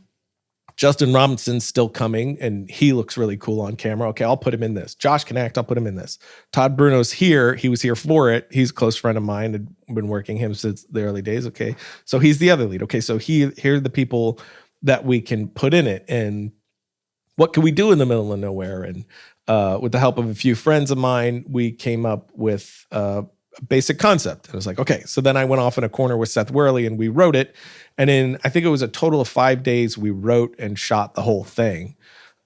Justin Robinson's still coming, and he looks really cool on camera. Okay, I'll put him in this. Josh can act, I'll put him in this. Todd Bruno's here. He was here for it. He's a close friend of mine. I've been working him since the early days. Okay, so he's the other lead. Okay, so here are the people that we can put in it. And what can we do in the middle of nowhere? And with the help of a few friends of mine, we came up with a basic concept. And I was like, okay. So then I went off in a corner with Seth Worley, and we wrote it. And in, I think it was a total of 5 days, we wrote and shot the whole thing.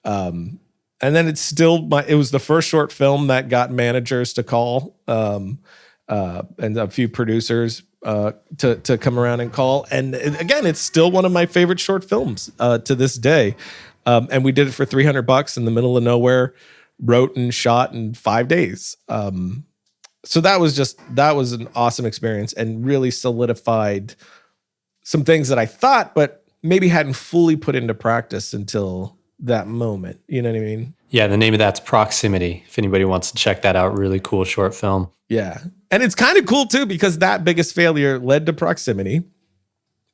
And then it was the first short film that got managers to call, and a few producers to come around and call. And again, it's still one of my favorite short films to this day. And we did it for $300 in the middle of nowhere, wrote and shot in 5 days. So that was an awesome experience, and really solidified some things that I thought, but maybe hadn't fully put into practice until that moment. You know what I mean? Yeah, the name of that's Proximity. If anybody wants to check that out, really cool short film. Yeah. And it's kind of cool too, because that biggest failure led to Proximity,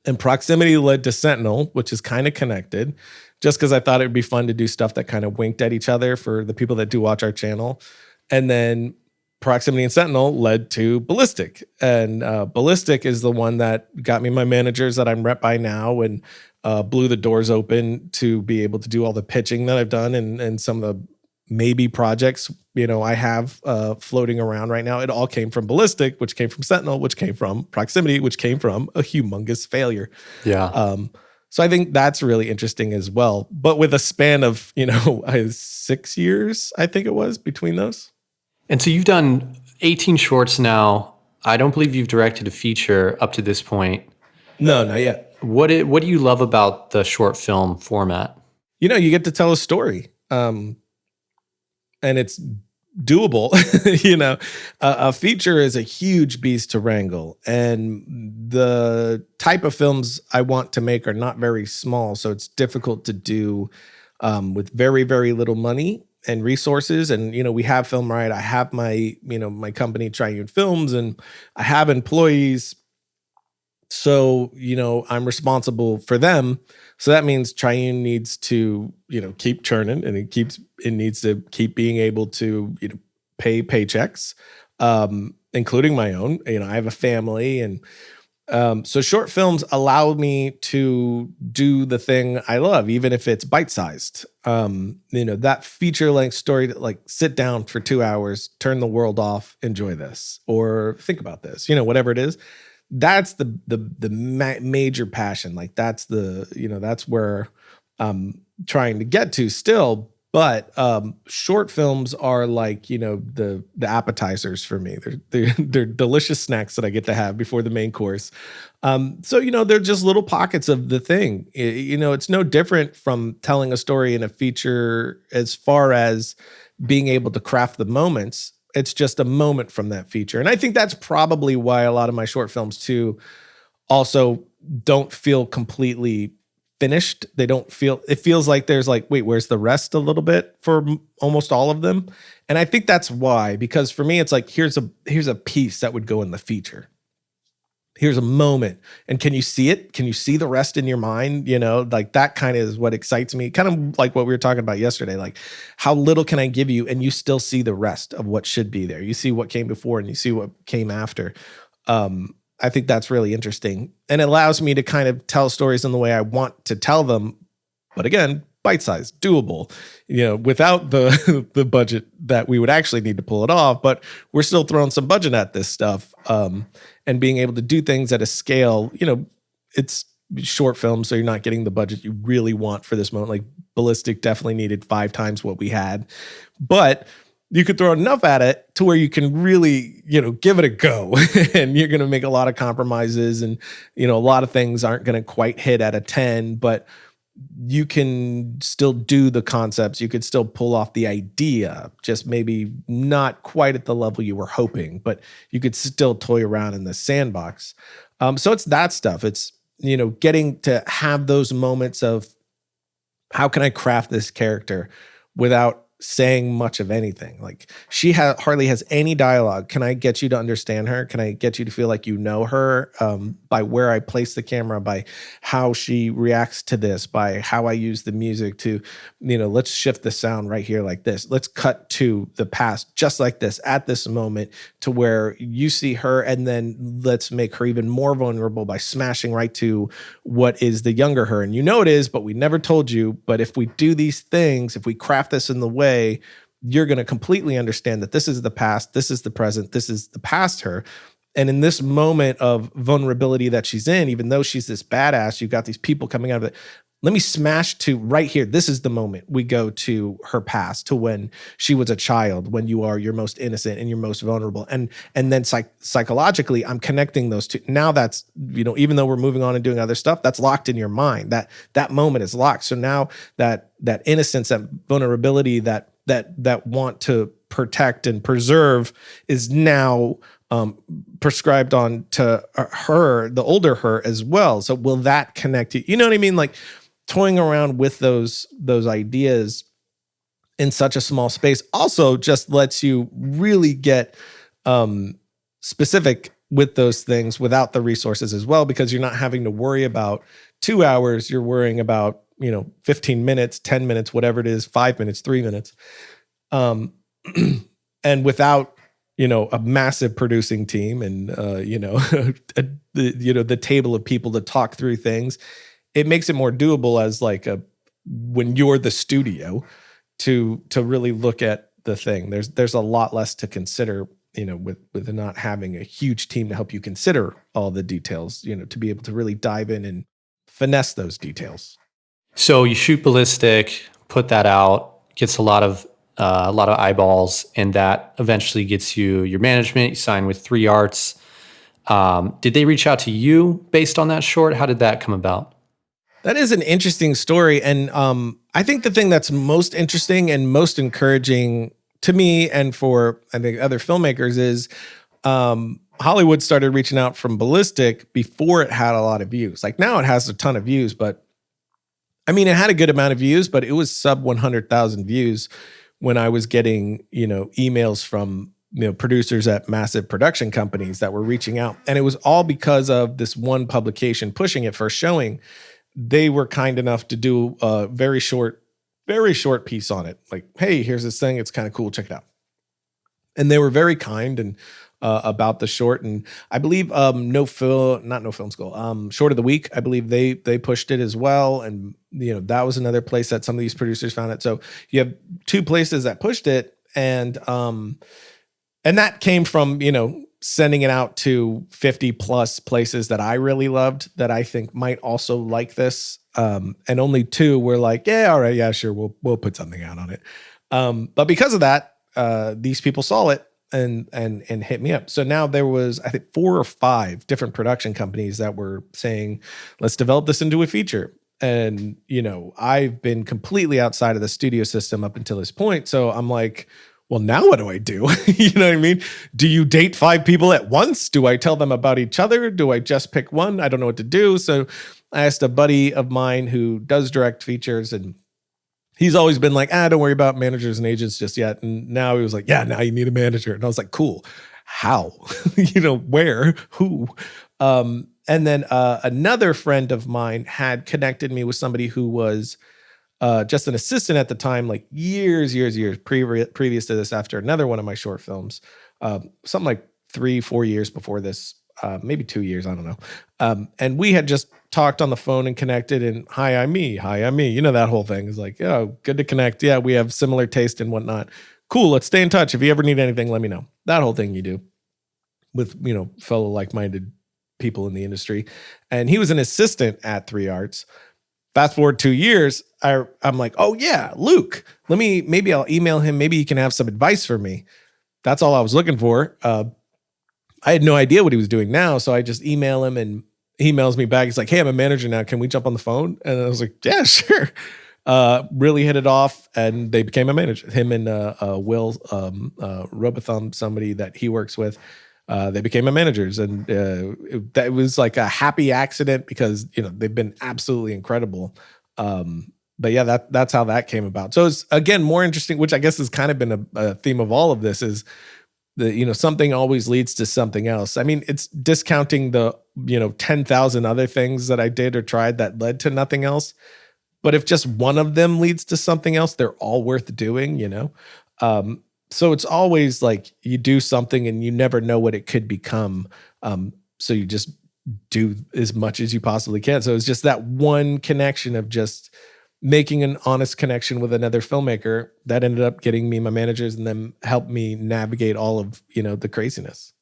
and Proximity led to Sentinel, which is kind of connected, just because I thought it would be fun to do stuff that kind of winked at each other for the people that do watch our channel. And then Proximity and Sentinel led to Ballistic, and Ballistic is the one that got me my managers that I'm rep by now, and blew the doors open to be able to do all the pitching that I've done, and some of the maybe projects I have floating around right now. It all came from Ballistic, which came from Sentinel, which came from Proximity, which came from a humongous failure. Yeah. So I think that's really interesting as well. But with a span of 6 years, I think it was, between those. And so you've done 18 shorts now. I don't believe you've directed a feature up to this point. No, not yet. What do you love about the short film format? You get to tell a story, and it's doable. A feature is a huge beast to wrangle, and the type of films I want to make are not very small, so it's difficult to do with very, very little money and resources. And we have Film Riot. I have my my company Triune Films, and I have employees, so I'm responsible for them. So that means Triune needs to keep churning, and it needs to keep being able to pay paychecks, including my own. I have a family, and So short films allow me to do the thing I love, even if it's bite-sized. That feature-length story that like sit down for 2 hours, turn the world off, enjoy this, or think about this, whatever it is. That's the major passion. Like that's that's where I'm trying to get to still. But short films are like, the appetizers for me. They're delicious snacks that I get to have before the main course. So they're just little pockets of the thing. It's no different from telling a story in a feature as far as being able to craft the moments. It's just a moment from that feature. And I think that's probably why a lot of my short films too also don't feel completely finished. It feels like there's like, wait, where's the rest a little bit for almost all of them? And I think that's why, because for me, it's like, here's a piece that would go in the feature. Here's a moment. And can you see it? Can you see the rest in your mind? Like that kind of is what excites me. Kind of like what we were talking about yesterday. Like how little can I give you and you still see the rest of what should be there. You see what came before and you see what came after. I think that's really interesting. And it allows me to kind of tell stories in the way I want to tell them. But again, bite-sized, doable, without the budget that we would actually need to pull it off. But we're still throwing some budget at this stuff. And being able to do things at a scale, it's short film, so you're not getting the budget you really want for this moment. Like Ballistic definitely needed 5 times what we had. But you could throw enough at it to where you can really, give it a go. And you're going to make a lot of compromises and, a lot of things aren't going to quite hit at a 10, but you can still do the concepts. You could still pull off the idea, just maybe not quite at the level you were hoping, but you could still toy around in the sandbox. So it's that stuff. It's, getting to have those moments of how can I craft this character without saying much of anything. Like she hardly has any dialogue. Can I get you to understand her? Can I get you to feel like you know her by where I place the camera, by how she reacts to this, by how I use the music to, let's shift the sound right here like this. Let's cut to the past just like this at this moment to where you see her, and then let's make her even more vulnerable by smashing right to what is the younger her. And it is, but we never told you. But if we do these things, if we craft this in the way, you're going to completely understand that this is the past, this is the present, this is the past her. And in this moment of vulnerability that she's in, even though she's this badass, you've got these people coming out of it. Let me smash to right here. This is the moment we go to her past, to when she was a child, when you are your most innocent and your most vulnerable. And then psychologically, I'm connecting those two. Now that's, even though we're moving on and doing other stuff, that's locked in your mind. That moment is locked. So now that innocence, that vulnerability, that want to protect and preserve is now prescribed on to her, the older her as well. So will that connect you? You know what I mean? Like toying around with those ideas in such a small space also just lets you really get specific with those things without the resources as well, because you're not having to worry about 2 hours. You're worrying about, 15 minutes, 10 minutes, whatever it is, 5 minutes, 3 minutes. And without, a massive producing team and, the table of people to talk through things, it makes it more doable as like when you're the studio to really look at the thing. There's a lot less to consider, with not having a huge team to help you consider all the details, to be able to really dive in and finesse those details. So you shoot Ballistic, put that out, gets a lot of eyeballs, and that eventually gets you your management. You sign with 3 Arts. Did they reach out to you based on that short? How did that come about? That is an interesting story. And I think the thing that's most interesting and most encouraging to me and for, I think, other filmmakers is Hollywood started reaching out from Ballistic before it had a lot of views. Like now it has a ton of views, but I mean, it had a good amount of views, but it was sub 100,000 views when I was getting, emails from, producers at massive production companies that were reaching out. And it was all because of this one publication pushing it for showing. They were kind enough to do a very short piece on it. Like, hey, here's this thing. It's kind of cool. Check it out. And they were very kind. And about the short. And I believe not No Film School, Short of the Week, I believe they pushed it as well. And that was another place that some of these producers found it. So you have two places that pushed it, and that came from sending it out to 50 plus places that I really loved that I think might also like this. And only two were like, yeah, all right, yeah, sure, we'll put something out on it. But because of that, these people saw it and hit me up. So now there was, I think, 4 or 5 different production companies that were saying, let's develop this into a feature. And, I've been completely outside of the studio system up until this point. So I'm like, well, now what do I do? You know what I mean? Do you date 5 people at once? Do I tell them about each other? Do I just pick one? I don't know what to do. So I asked a buddy of mine who does direct features, and he's always been like, don't worry about managers and agents just yet. And now he was like, yeah, now you need a manager. And I was like, cool. How? Where? Who? And then another friend of mine had connected me with somebody who was just an assistant at the time, like years previous to this, after another one of my short films, something like 3-4 years before this, maybe 2 years, I don't know. And we had just talked on the phone and connected, and hi, I'm me. That whole thing is like, good to connect. Yeah, we have similar taste and whatnot. Cool, let's stay in touch. If you ever need anything, let me know. That whole thing you do with, fellow like-minded people in the industry. And he was an assistant at 3 Arts. Fast forward 2 years, I'm like, oh yeah, Luke, maybe I'll email him. Maybe he can have some advice for me. That's all I was looking for. I had no idea what he was doing now. So I just email him, and he emails me back. He's like, hey, I'm a manager now. Can we jump on the phone? And I was like, yeah, sure. Really hit it off, and they became a manager. Him and Will Robotham, somebody that he works with, they became my managers, and that was like a happy accident because they've been absolutely incredible. But yeah, that's how that came about. So it's, again, more interesting, which I guess has kind of been a theme of all of this, is that something always leads to something else. I mean, it's discounting the 10,000 other things that I did or tried that led to nothing else. But if just one of them leads to something else, they're all worth doing. So it's always like you do something and you never know what it could become. So you just do as much as you possibly can. So it's just that one connection of just making an honest connection with another filmmaker that ended up getting me my managers and then helped me navigate all of, the craziness.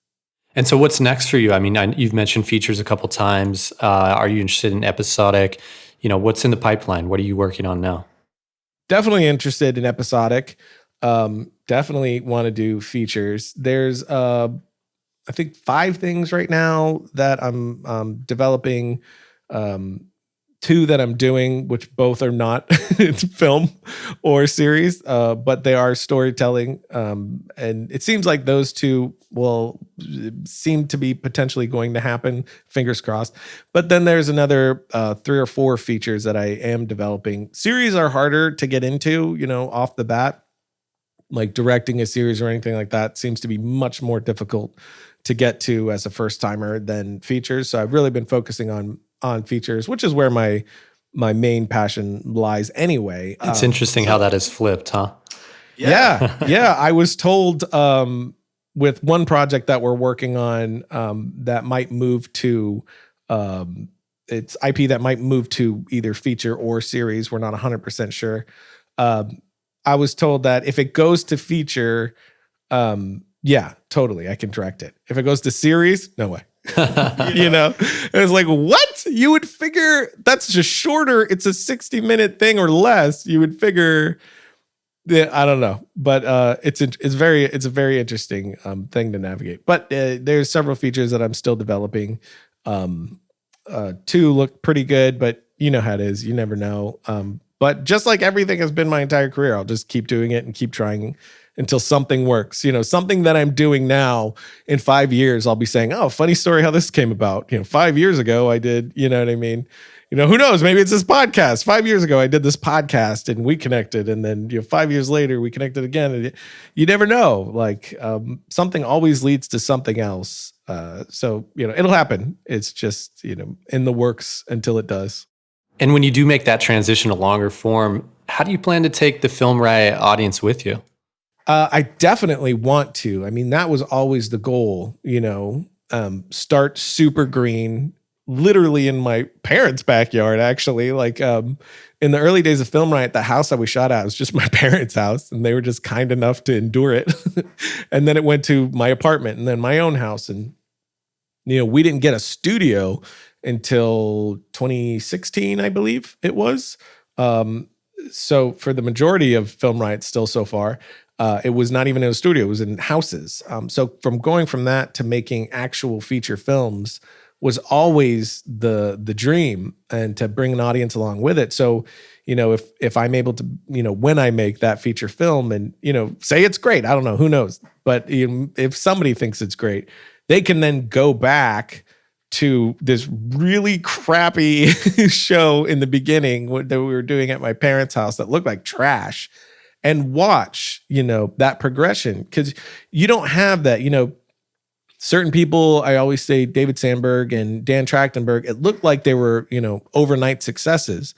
And so what's next for you? I mean, you've mentioned features a couple times. Are you interested in episodic? What's in the pipeline? What are you working on now? Definitely interested in episodic. Definitely want to do features. There's, I think 5 things right now that I'm developing. 2 that I'm doing, which both are not film or series, but they are storytelling. And it seems like those 2 will seem to be potentially going to happen. Fingers crossed. But then there's another 3 or 4 features that I am developing. Series are harder to get into, off the bat. Like directing a series or anything like that seems to be much more difficult to get to as a first timer than features. So I've really been focusing on features, which is where my main passion lies anyway. It's interesting how that is flipped, huh? Yeah. I was told with one project that we're working on that might move to it's IP that might move to either feature or series. We're not 100% sure. I was told that if it goes to feature, yeah, totally, I can direct it. If it goes to series, no way. It's like, what? You would figure that's just shorter. It's a 60-minute thing or less. You would figure that, I don't know, but it's a very interesting thing to navigate. But there's several features that I'm still developing. 2 look pretty good, but you know how it is. You never know. But just like everything has been my entire career, I'll just keep doing it and keep trying until something works. Something that I'm doing now in 5 years, I'll be saying, oh, funny story how this came about. 5 years ago I did, you know what I mean? Who knows? Maybe it's this podcast. 5 years ago I did this podcast and we connected. And then 5 years later we connected again. And you never know. Like something always leads to something else. So, it'll happen. It's just, in the works until it does. And when you do make that transition to longer form, how do you plan to take the Film Riot audience with you? I definitely want to. I mean, that was always the goal, start super green, literally in my parents' backyard, actually. Like in the early days of Film Riot, the house that we shot at was just my parents' house, and they were just kind enough to endure it. And then it went to my apartment and then my own house. And, we didn't get a studio until 2016, I believe it was. So for the majority of Film Riot still so far, it was not even in a studio, it was in houses. So from going from that to making actual feature films was always the dream, and to bring an audience along with it. So, if I'm able to, when I make that feature film and, say it's great, I don't know, who knows? But if somebody thinks it's great, they can then go back to this really crappy show in the beginning that we were doing at my parents' house that looked like trash, and watch, that progression. Because you don't have that, certain people, I always say David Sandberg and Dan Trachtenberg, it looked like they were, overnight successes.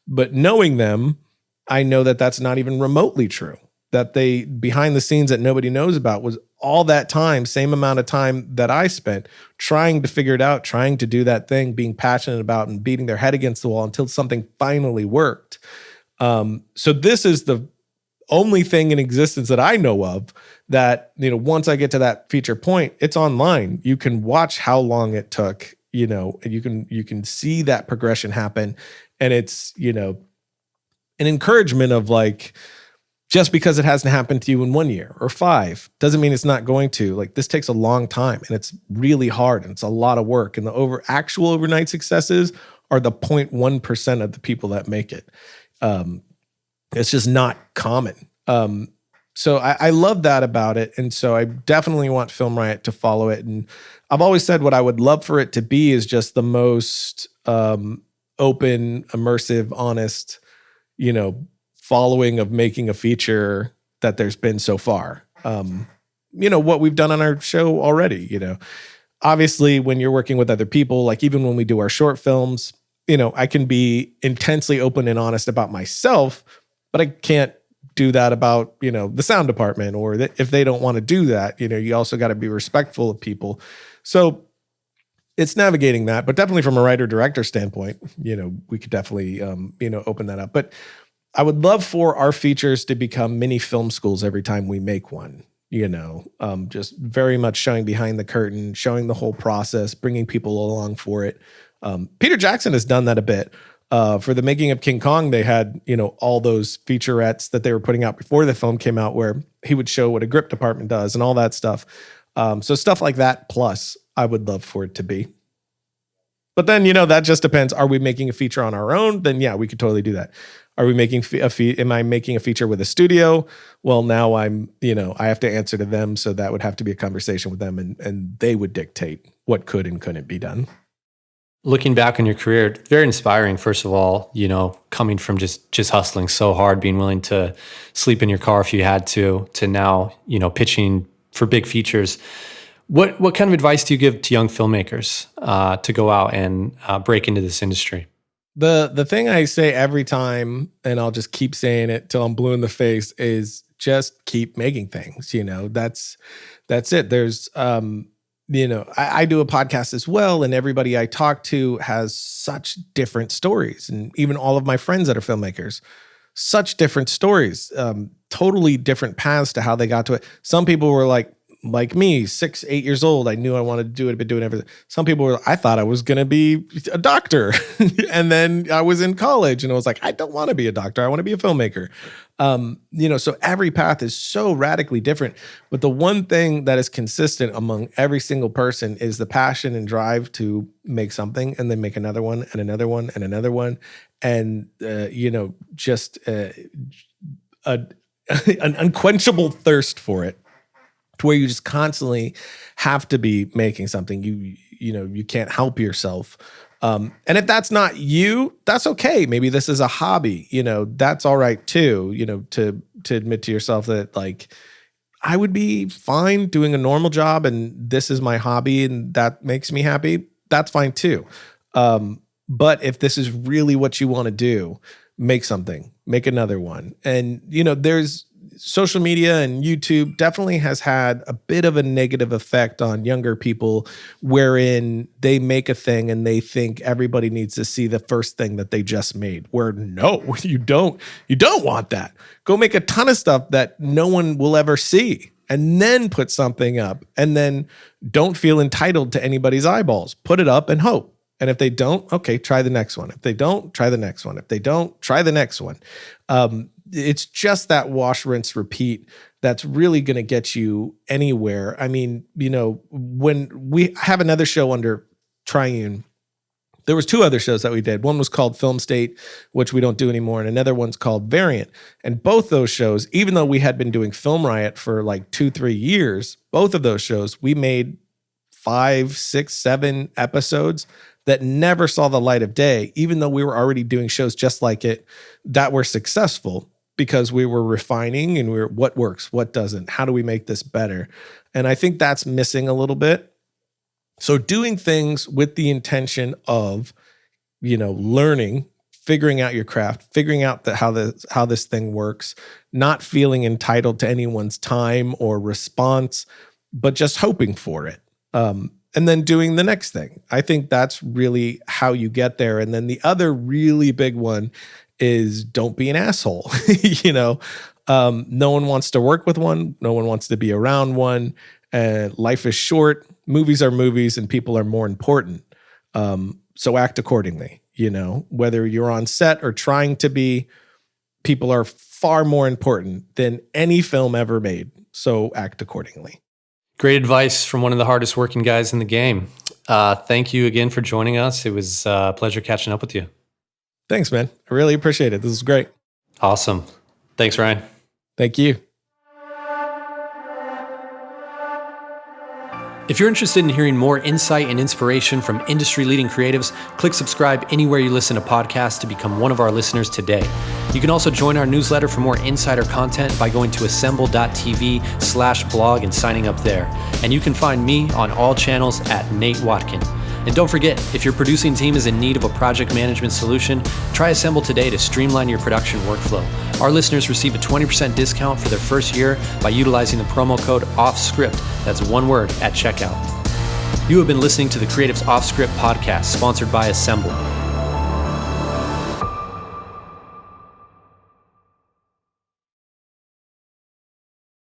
But knowing them, I know that that's not even remotely true. That they, behind the scenes that nobody knows about, was all that time, same amount of time that I spent trying to figure it out, trying to do that thing, being passionate about and beating their head against the wall until something finally worked. So this is the only thing in existence that I know of that, once I get to that feature point, it's online. You can watch how long it took, and you can see that progression happen. And it's, an encouragement of like, just because it hasn't happened to you in 1 year or 5 doesn't mean it's not going to. Like, this takes a long time, and it's really hard, and it's a lot of work. And the actual overnight successes are the 0.1% of the people that make it. It's just not common. So I love that about it. And so I definitely want Film Riot to follow it. And I've always said what I would love for it to be is just the most open, immersive, honest, following of making a feature that there's been so far. What we've done on our show already, obviously when you're working with other people, like even when we do our short films, I can be intensely open and honest about myself, but I can't do that about, the sound department, or if they don't want to do that, you also got to be respectful of people. So it's navigating that, but definitely from a writer director standpoint, we could definitely, open that up. But I would love for our features to become mini film schools every time we make one, just very much showing behind the curtain, showing the whole process, bringing people along for it. Peter Jackson has done that a bit. For the making of King Kong, they had, all those featurettes that they were putting out before the film came out, where he would show what a grip department does and all that stuff. So stuff like that, plus I would love for it to be. But then, that just depends. Are we making a feature on our own? Then yeah, we could totally do that. Are we making am I making a feature with a studio? Well, now I'm, I have to answer to them. So that would have to be a conversation with them, and they would dictate what could and couldn't be done. Looking back on your career, very inspiring, first of all, coming from just hustling so hard, being willing to sleep in your car if you had to now, pitching for big features. What kind of advice do you give to young filmmakers to go out and break into this industry? The thing I say every time, and I'll just keep saying it till I'm blue in the face, is just keep making things. That's it. There's I do a podcast as well, and everybody I talk to has such different stories, and even all of my friends that are filmmakers, such different stories, totally different paths to how they got to it. Some people were like me, 6, 8 years old. I knew I wanted to do it, but doing everything. Some people were, I thought I was going to be a doctor. And then I was in college and I was like, I don't want to be a doctor. I want to be a filmmaker. So every path is so radically different. But the one thing that is consistent among every single person is the passion and drive to make something, and then make another one and another one and another one. And, just an unquenchable thirst for it, to where you just constantly have to be making something. You can't help yourself. And if that's not you, that's okay. Maybe this is a hobby, that's all right too, to admit to yourself that, like, I would be fine doing a normal job and this is my hobby and that makes me happy. That's fine too. But if this is really what you want to do, make something, make another one. And, there's social media and YouTube definitely has had a bit of a negative effect on younger people, wherein they make a thing and they think everybody needs to see the first thing that they just made. Where no, you don't want that. Go make a ton of stuff that no one will ever see, and then put something up, and then don't feel entitled to anybody's eyeballs. Put it up and hope. And if they don't, okay, try the next one. If they don't, try the next one. If they don't, try the next one. It's just that wash, rinse, repeat that's really going to get you anywhere. I mean, when we have another show under Triune, there was 2 other shows that we did. One was called Film State, which we don't do anymore, and another one's called Variant. And both those shows, even though we had been doing Film Riot for like 2-3 years, both of those shows, we made 5, 6, 7 episodes that never saw the light of day, even though we were already doing shows just like it that were successful, because we were refining and we were, what works, what doesn't, how do we make this better? And I think that's missing a little bit. So doing things with the intention of, learning, figuring out your craft, figuring out how this thing works, not feeling entitled to anyone's time or response, but just hoping for it. And then doing the next thing. I think that's really how you get there. And then the other really big one is don't be an asshole. No one wants to work with one. No one wants to be around one. Life is short. Movies are movies, and people are more important. So act accordingly. Whether you're on set or trying to be, people are far more important than any film ever made. So act accordingly. Great advice from one of the hardest working guys in the game. Thank you again for joining us. It was a pleasure catching up with you. Thanks, man. I really appreciate it. This is great. Awesome. Thanks, Ryan. Thank you. If you're interested in hearing more insight and inspiration from industry-leading creatives, click subscribe anywhere you listen to podcasts to become one of our listeners today. You can also join our newsletter for more insider content by going to assemble.tv/blog and signing up there. And you can find me on all channels at Nate Watkin. And don't forget, if your producing team is in need of a project management solution, try Assemble today to streamline your production workflow. Our listeners receive a 20% discount for their first year by utilizing the promo code Offscript. That's one word at checkout. You have been listening to the Creatives Offscript podcast, sponsored by Assemble.